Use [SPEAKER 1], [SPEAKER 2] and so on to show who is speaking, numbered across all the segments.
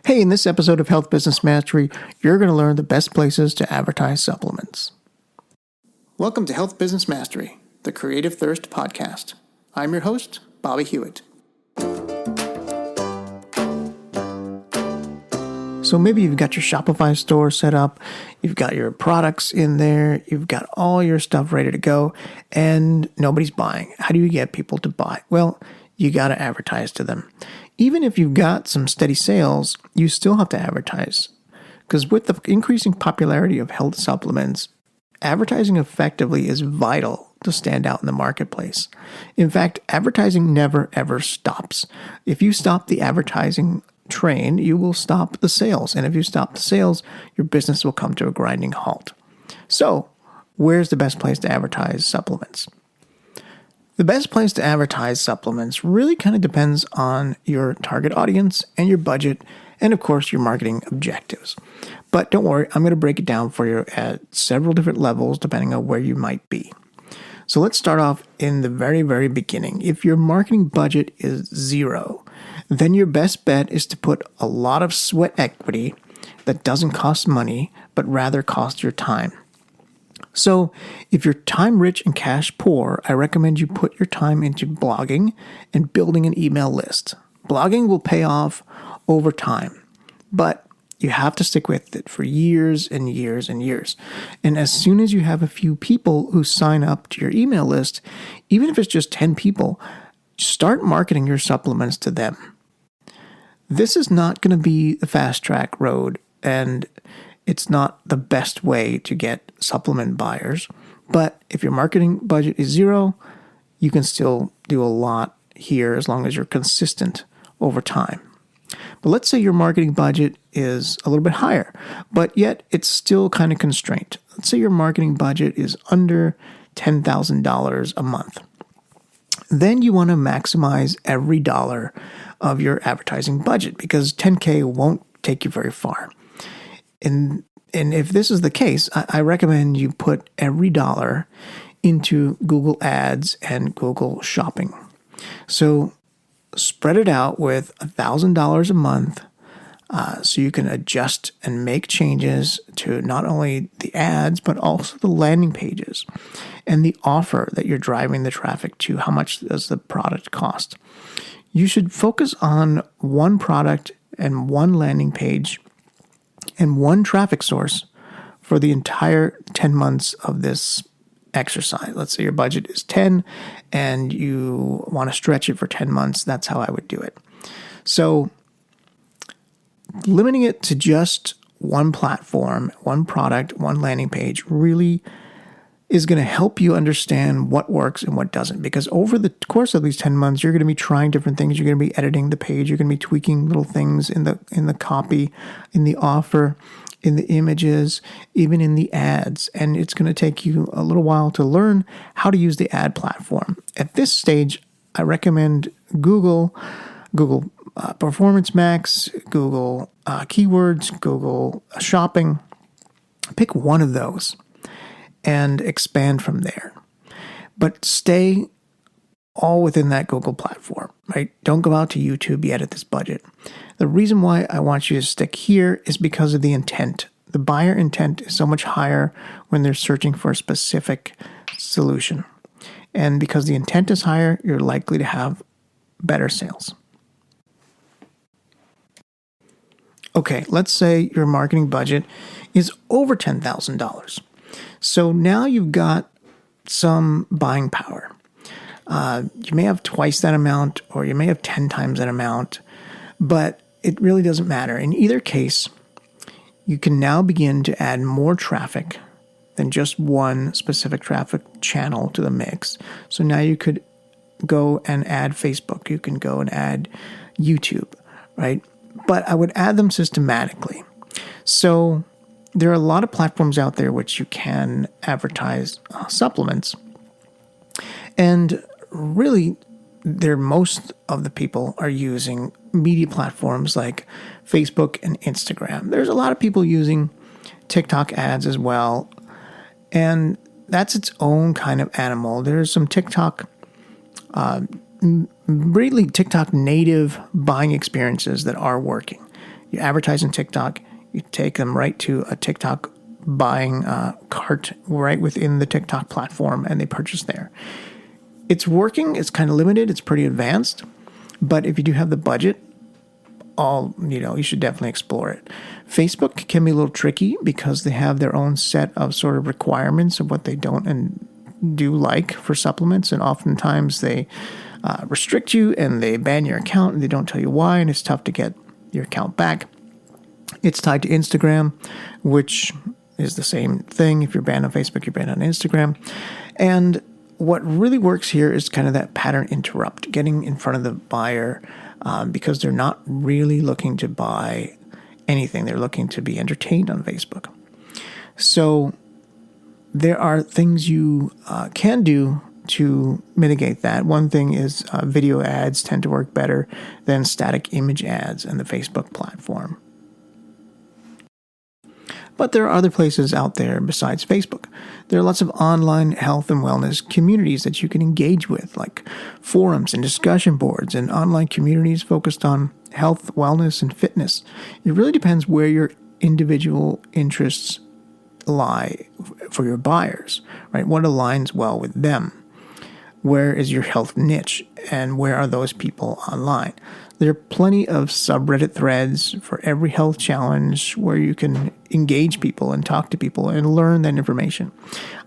[SPEAKER 1] Hey, in this episode of Health Business Mastery, you're going to learn the best places to advertise supplements. Welcome to Health Business Mastery, the Creative Thirst podcast. I'm your host, Bobby Hewitt. So maybe you've got your Shopify store set up, you've got your products in there, you've got all your stuff ready to go, and nobody's buying. How do you get people to buy? Well, you got to advertise to them. Even if you've got some steady sales, you still have to advertise. Because with the increasing popularity of health supplements, advertising effectively is vital to stand out in the marketplace. In fact, advertising never ever stops. If you stop the advertising train, you will stop the sales. And if you stop the sales, your business will come to a grinding halt. So, where's the best place to advertise supplements? The best place to advertise supplements really kind of depends on your target audience and your budget and, of course, your marketing objectives. But don't worry, I'm going to break it down for you at several different levels depending on where you might be. So let's start off in the very, very beginning. If your marketing budget is zero, then your best bet is to put a lot of sweat equity that doesn't cost money, but rather costs your time. So if you're time rich and cash poor, I recommend you put your time into blogging and building an email list. Blogging will pay off over time, but you have to stick with it for years and years and years. And as soon as you have a few people who sign up to your email list, even if it's just 10 people, start marketing your supplements to them. This is not going to be the fast track road, and it's not the best way to get supplement buyers. But if your marketing budget is zero, you can still do a lot here as long as you're consistent over time. But let's say your marketing budget is a little bit higher, but yet it's still kind of constrained. Let's say your marketing budget is under $10,000 a month. Then you want to maximize every dollar of your advertising budget because $10K won't take you very far. And if this is the case, I recommend you put every dollar into Google Ads and Google Shopping. So spread it out with $1,000 a month so you can adjust and make changes to not only the ads, but also the landing pages and the offer that you're driving the traffic to. How much does the product cost? You should focus on one product and one landing page and one traffic source for the entire 10 months of this exercise. Let's say your budget is 10 and you want to stretch it for 10 months. That's how I would do it. So limiting it to just one platform, one product, one landing page really is going to help you understand what works and what doesn't. Because over the course of these 10 months, you're going to be trying different things. You're going to be editing the page. You're going to be tweaking little things in the copy, in the offer, in the images, even in the ads. And it's going to take you a little while to learn how to use the ad platform. At this stage, I recommend Google Performance Max, Google Keywords, Google Shopping. Pick one of those and expand from there. But stay all within that Google platform, right? Don't go out to YouTube yet at this budget. The reason why I want you to stick here is because of the intent. The buyer intent is so much higher when they're searching for a specific solution. And because the intent is higher, you're likely to have better sales. Okay, let's say your marketing budget is over $10,000. So now you've got some buying power. You may have twice that amount or you may have 10 times that amount, but it really doesn't matter. In either case, you can now begin to add more traffic than just one specific traffic channel to the mix. So now you could go and add Facebook. You can go and add YouTube, right? But I would add them systematically. So there are a lot of platforms out there which you can advertise supplements. And really, most of the people are using media platforms like Facebook and Instagram. There's a lot of people using TikTok ads as well. And that's its own kind of animal. There's some TikTok really TikTok native buying experiences that are working. You advertise in TikTok, you take them right to a TikTok buying cart right within the TikTok platform, and they purchase there. It's working. It's kind of limited. It's pretty advanced. But if you do have the budget, you should definitely explore it. Facebook can be a little tricky because they have their own set of sort of requirements of what they don't and do like for supplements. And oftentimes they restrict you and they ban your account and they don't tell you why. And it's tough to get your account back. It's tied to Instagram, which is the same thing. If you're banned on Facebook, you're banned on Instagram. And what really works here is kind of that pattern interrupt, getting in front of the buyer because they're not really looking to buy anything. They're looking to be entertained on Facebook. So there are things you can do to mitigate that. One thing is video ads tend to work better than static image ads in the Facebook platform. But there are other places out there besides Facebook. There are lots of online health and wellness communities that you can engage with, like forums and discussion boards and online communities focused on health, wellness, and fitness. It really depends where your individual interests lie for your buyers, right? What aligns well with them? Where is your health niche? And where are those people online? There are plenty of subreddit threads for every health challenge where you can engage people and talk to people and learn that information.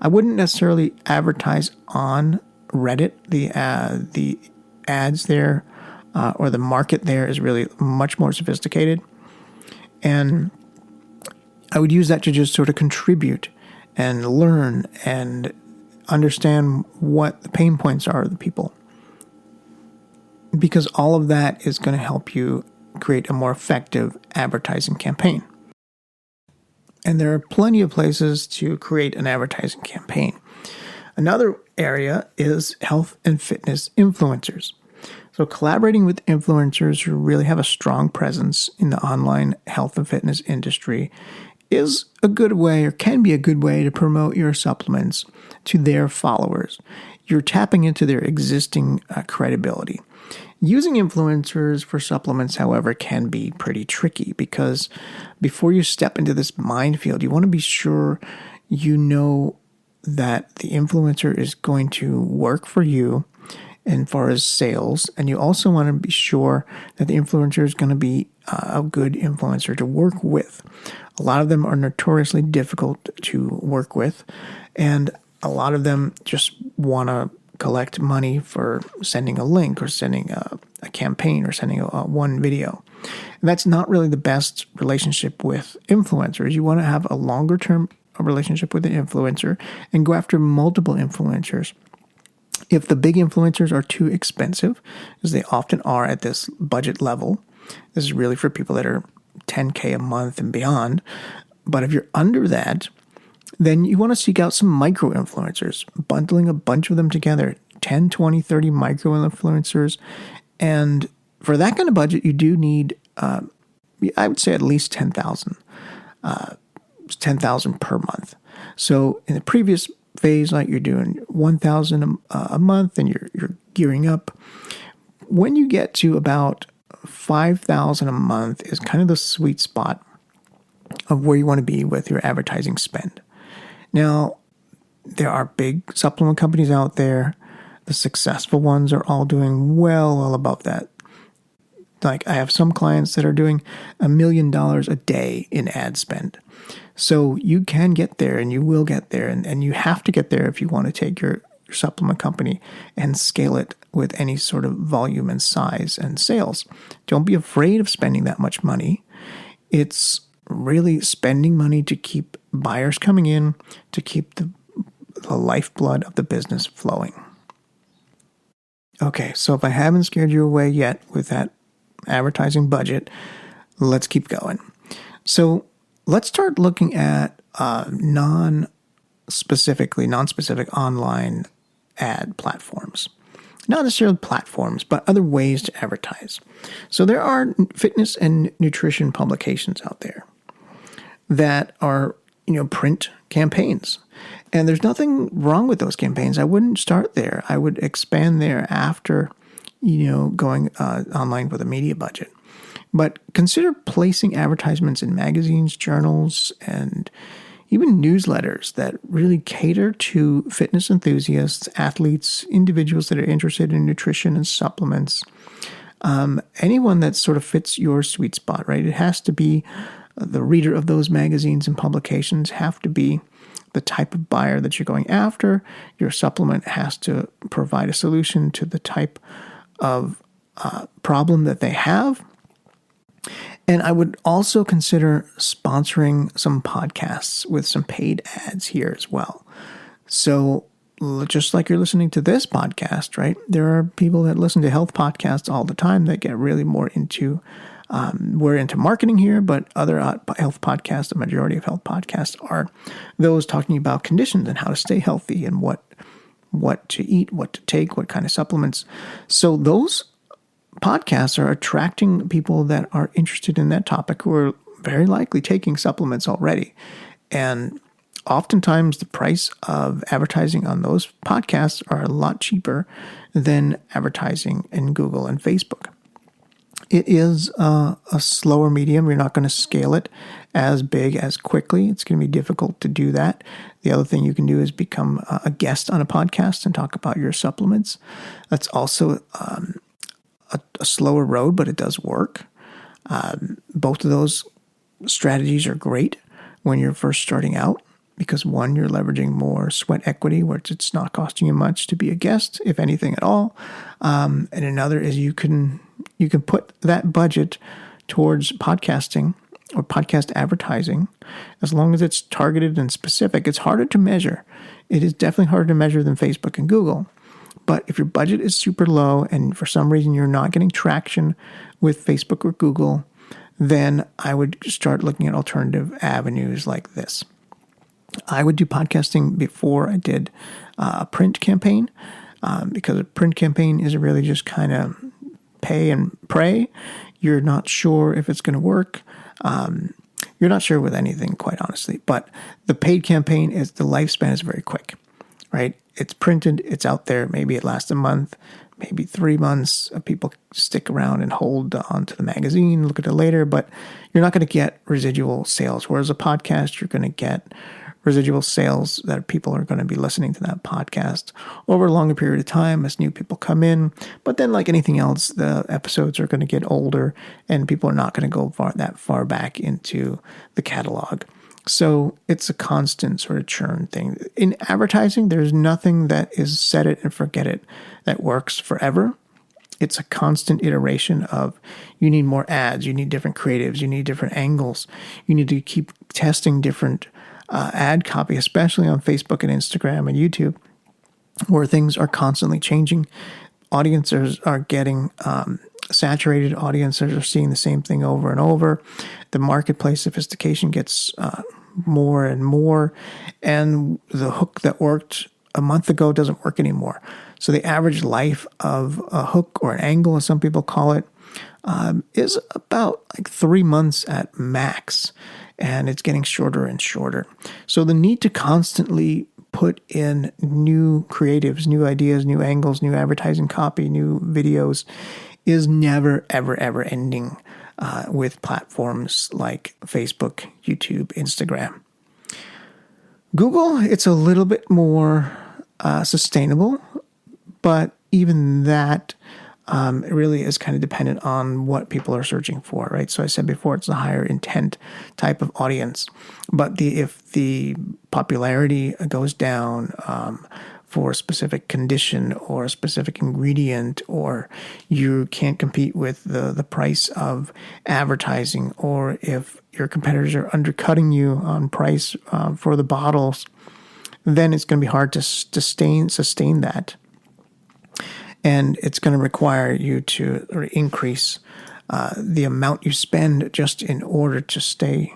[SPEAKER 1] I wouldn't necessarily advertise on Reddit. The ads there or the market there is really much more sophisticated. And I would use that to just sort of contribute and learn and understand what the pain points are of the people. Because all of that is going to help you create a more effective advertising campaign. And there are plenty of places to create an advertising campaign. Another area is health and fitness influencers. So collaborating with influencers who really have a strong presence in the online health and fitness industry is a good way, or can be a good way, to promote your supplements to their followers. You're tapping into their existing credibility. Using influencers for supplements, however, can be pretty tricky because before you step into this minefield, you want to be sure you know that the influencer is going to work for you as far as sales, and you also want to be sure that the influencer is going to be a good influencer to work with. A lot of them are notoriously difficult to work with, and a lot of them just want to collect money for sending a link or sending a campaign or sending one video. And that's not really the best relationship with influencers. You want to have a longer term relationship with an influencer and go after multiple influencers. If the big influencers are too expensive, as they often are at this budget level, this is really for people that are $10K a month and beyond. But if you're under that, then you want to seek out some micro influencers, bundling a bunch of them together, 10, 20, 30 micro influencers. And for that kind of budget, you do need, I would say at least 10,000 per month. So in the previous phase, like you're doing 1,000 a month and you're gearing up. When you get to about 5,000 a month is kind of the sweet spot of where you want to be with your advertising spend. Now, there are big supplement companies out there. The successful ones are all doing well above that. Like I have some clients that are doing $1 million a day in ad spend. So you can get there and you will get there. And you have to get there if you want to take your supplement company and scale it with any sort of volume and size and sales. Don't be afraid of spending that much money. It's really spending money to keep buyers coming in, to keep the lifeblood of the business flowing. Okay, so if I haven't scared you away yet with that advertising budget, let's keep going. So let's start looking at non-specific online ad platforms. Not necessarily platforms, but other ways to advertise. So there are fitness and nutrition publications out there that are, print campaigns. And there's nothing wrong with those campaigns. I wouldn't start there. I would expand there after, going online with a media budget. But consider placing advertisements in magazines, journals, and even newsletters that really cater to fitness enthusiasts, athletes, individuals that are interested in nutrition and supplements. Anyone that sort of fits your sweet spot, right? It has to be the reader of those magazines and publications have to be the type of buyer that you're going after. Your supplement has to provide a solution to the type of problem that they have. And I would also consider sponsoring some podcasts with some paid ads here as well. So just like you're listening to this podcast, right? There are people that listen to health podcasts all the time that get really more into, we're into marketing here, but other health podcasts, the majority of health podcasts are those talking about conditions and how to stay healthy and what to eat, what to take, what kind of supplements. So those podcasts are attracting people that are interested in that topic who are very likely taking supplements already. And oftentimes the price of advertising on those podcasts are a lot cheaper than advertising in Google and Facebook. It is a slower medium. You're not going to scale it as big as quickly. It's going to be difficult to do that. The other thing you can do is become a guest on a podcast and talk about your supplements. That's also a slower road, but it does work. Both of those strategies are great when you're first starting out because one, you're leveraging more sweat equity where it's not costing you much to be a guest, if anything at all. And another is you can put that budget towards podcasting or podcast advertising as long as it's targeted and specific. It's harder to measure. It is definitely harder to measure than Facebook and Google. But if your budget is super low and for some reason you're not getting traction with Facebook or Google, then I would start looking at alternative avenues like this. I would do podcasting before I did a print campaign because a print campaign is really just kind of pay and pray. You're not sure if it's going to work. You're not sure with anything, quite honestly. But the paid campaign is the lifespan is very quick, right? It's printed, it's out there. Maybe it lasts a month, maybe 3 months. People stick around and hold on to the magazine, look at it later, but you're not going to get residual sales. Whereas a podcast, you're going to get residual sales that people are going to be listening to that podcast over a longer period of time as new people come in. But then like anything else, the episodes are going to get older and people are not going to go that far back into the catalog. So it's a constant sort of churn thing. In advertising, there's nothing that is set it and forget it that works forever. It's a constant iteration of you need more ads, you need different creatives, you need different angles. You need to keep testing different ad copy, especially on Facebook and Instagram and YouTube, where things are constantly changing. Audiences are getting saturated. Audiences are seeing the same thing over and over. The marketplace sophistication gets more and more, and the hook that worked a month ago doesn't work anymore. So the average life of a hook or an angle, as some people call it, is about like 3 months at max, and it's getting shorter and shorter. So the need to constantly put in new creatives, new ideas, new angles, new advertising copy, new videos is never, ever, ever ending with platforms like Facebook, YouTube, Instagram. Google, it's a little bit more sustainable, but even that it really is kind of dependent on what people are searching for, right? So I said before, it's a higher intent type of audience. But if the popularity goes down for a specific condition or a specific ingredient, or you can't compete with the price of advertising, or if your competitors are undercutting you on price for the bottles, then it's going to be hard to sustain that. And it's going to require you to increase the amount you spend just in order to stay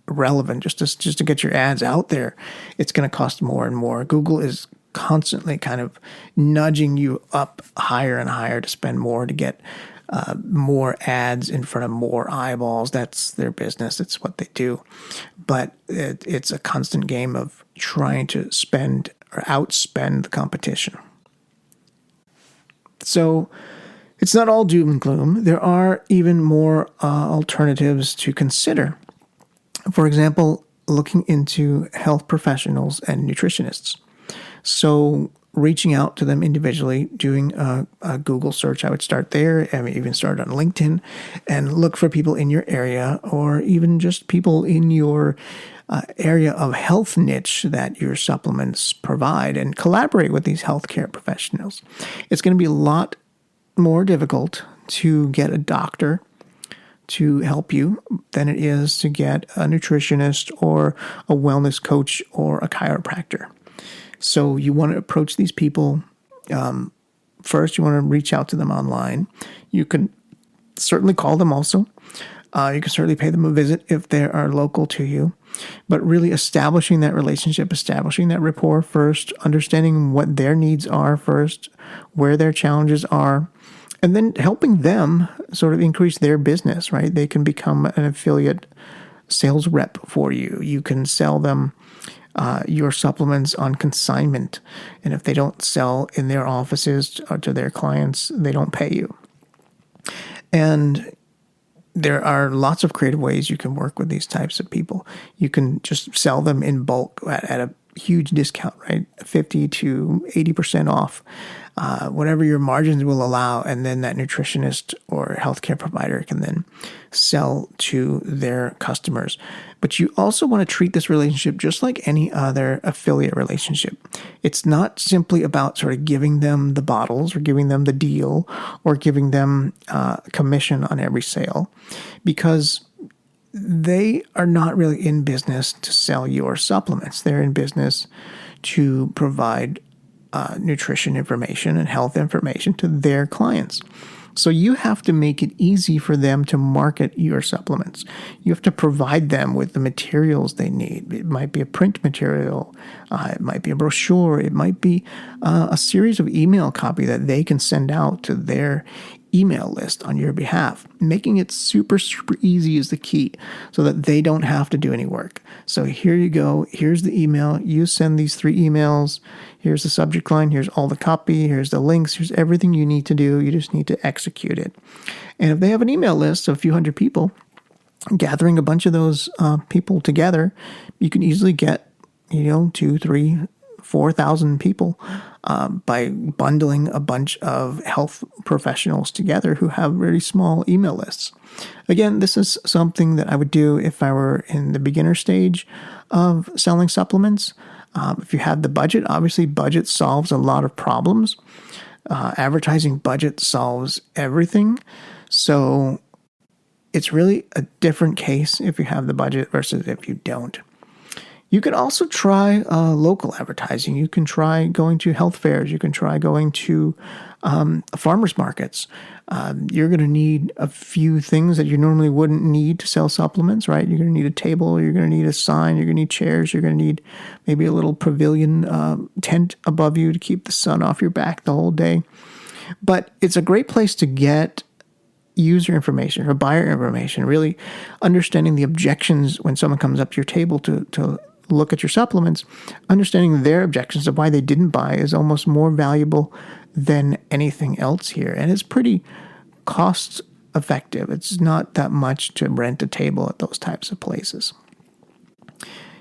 [SPEAKER 1] relevant, just to get your ads out there. It's going to cost more and more. Google is constantly kind of nudging you up higher and higher to spend more to get more ads in front of more eyeballs. That's their business. It's what they do. But it's a constant game of trying to spend or outspend the competition. So It's not all doom and gloom. There are even more alternatives to consider. For example, looking into health professionals and nutritionists. So reaching out to them individually, doing a Google search, I would start there. I mean, even start on LinkedIn and look for people in your area, or even just people in your area of health niche that your supplements provide, and collaborate with these healthcare professionals. It's going to be a lot more difficult to get a doctor to help you than it is to get a nutritionist or a wellness coach or a chiropractor. So you want to approach these people. First, you want to reach out to them online. You can certainly call them also. You can certainly pay them a visit if they are local to you. But really establishing that relationship, establishing that rapport first, understanding what their needs are first, where their challenges are, and then helping them sort of increase their business, right? They can become an affiliate sales rep for you. You can sell them your supplements on consignment. And if they don't sell in their offices or to their clients, they don't pay you. And there are lots of creative ways you can work with these types of people. You can just sell them in bulk at a huge discount, right? 50 to 80% off, whatever your margins will allow. And then that nutritionist or healthcare provider can then sell to their customers. But you also want to treat this relationship just like any other affiliate relationship. It's not simply about sort of giving them the bottles or giving them the deal or giving them commission on every sale, because they are not really in business to sell your supplements. They're in business to provide nutrition information and health information to their clients. So you have to make it easy for them to market your supplements. You have to provide them with the materials they need. It might be a print material. It might be a brochure. It might be a series of email copy that they can send out to their email list on your behalf. Making it super, super easy is the key so that they don't have to do any work. So here you go. Here's the email. You send these 3 emails. Here's the subject line. Here's all the copy. Here's the links. Here's everything you need to do. You just need to execute it. And if they have an email list of a few hundred people, gathering a bunch of those people together, you can easily get, 2, 3, 4,000 people by bundling a bunch of health professionals together who have really small email lists. Again, this is something that I would do if I were in the beginner stage of selling supplements. If you have the budget, obviously budget solves a lot of problems. Advertising budget solves everything. So it's really a different case if you have the budget versus if you don't. You can also try local advertising. You can try going to health fairs. You can try going to farmers markets. You're going to need a few things that you normally wouldn't need to sell supplements, right? You're going to need a table. You're going to need a sign. You're going to need chairs. You're going to need maybe a little pavilion tent above you to keep the sun off your back the whole day. But it's a great place to get user information or buyer information, really understanding the objections when someone comes up to your table to look at your supplements. Understanding their objections of why they didn't buy is almost more valuable than anything else here. And it's pretty cost effective. It's not that much to rent a table at those types of places.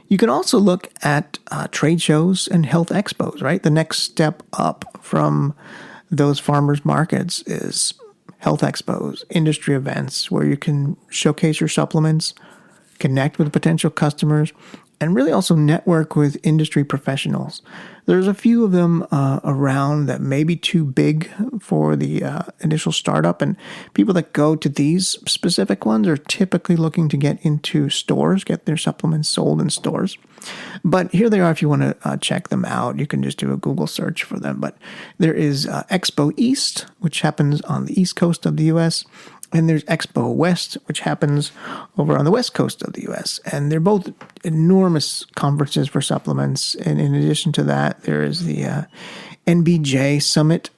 [SPEAKER 1] You can also look at trade shows and health expos, right? The next step up from those farmers markets is health expos, industry events where you can showcase your supplements, connect with potential customers, and really also network with industry professionals. There's a few of them around that may be too big for the initial startup, and people that go to these specific ones are typically looking to get into stores, get their supplements sold in stores. But here they are if you want to check them out. You can just do a Google search for them. But there is Expo East, which happens on the East Coast of the U.S., and there's Expo West, which happens over on the West Coast of the U.S. And they're both enormous conferences for supplements. And in addition to that, there is the NBJ Summit.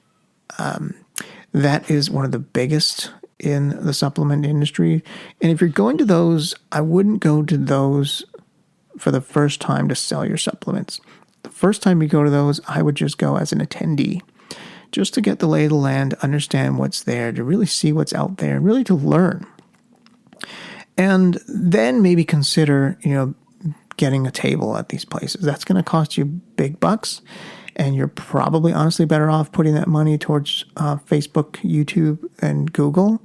[SPEAKER 1] That is one of the biggest in the supplement industry. And if you're going to those, I wouldn't go to those for the first time to sell your supplements. The first time you go to those, I would just go as an attendee just to get the lay of the land, understand what's there, to really see what's out there, really to learn. And then maybe consider, getting a table at these places. That's going to cost you big bucks, and you're probably honestly better off putting that money towards Facebook, YouTube, and Google.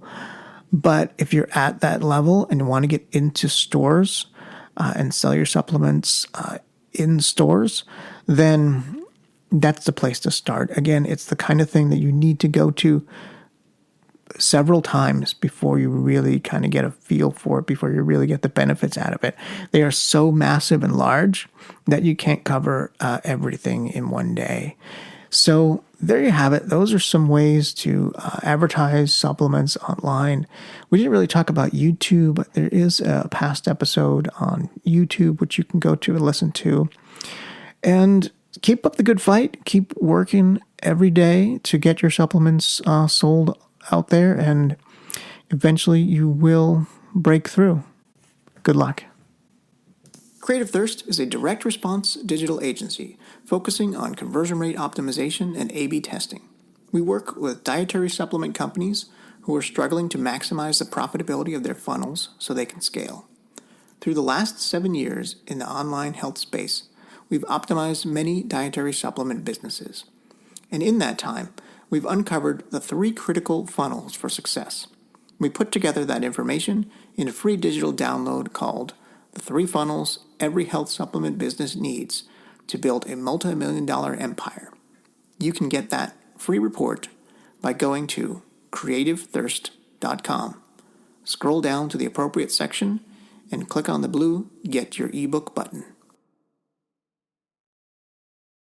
[SPEAKER 1] But if you're at that level and want to get into stores and sell your supplements in stores, then that's the place to start. Again, it's the kind of thing that you need to go to several times before you really kind of get a feel for it, before you really get the benefits out of it. They are so massive and large that you can't cover everything in one day. So there you have it. Those are some ways to advertise supplements online. We didn't really talk about YouTube, but there is a past episode on YouTube which you can go to and listen to. And keep up the good fight. Keep working every day to get your supplements sold out there, and eventually you will break through. Good luck. Creative Thirst is a direct response digital agency focusing on conversion rate optimization and A/B testing. We work with dietary supplement companies who are struggling to maximize the profitability of their funnels so they can scale. Through the last 7 years in the online health space, we've optimized many dietary supplement businesses. And in that time, we've uncovered the 3 critical funnels for success. We put together that information in a free digital download called The 3 Funnels Every Health Supplement Business Needs to Build a Multi-million-dollar Empire. You can get that free report by going to creativethirst.com. Scroll down to the appropriate section and click on the blue Get Your ebook button.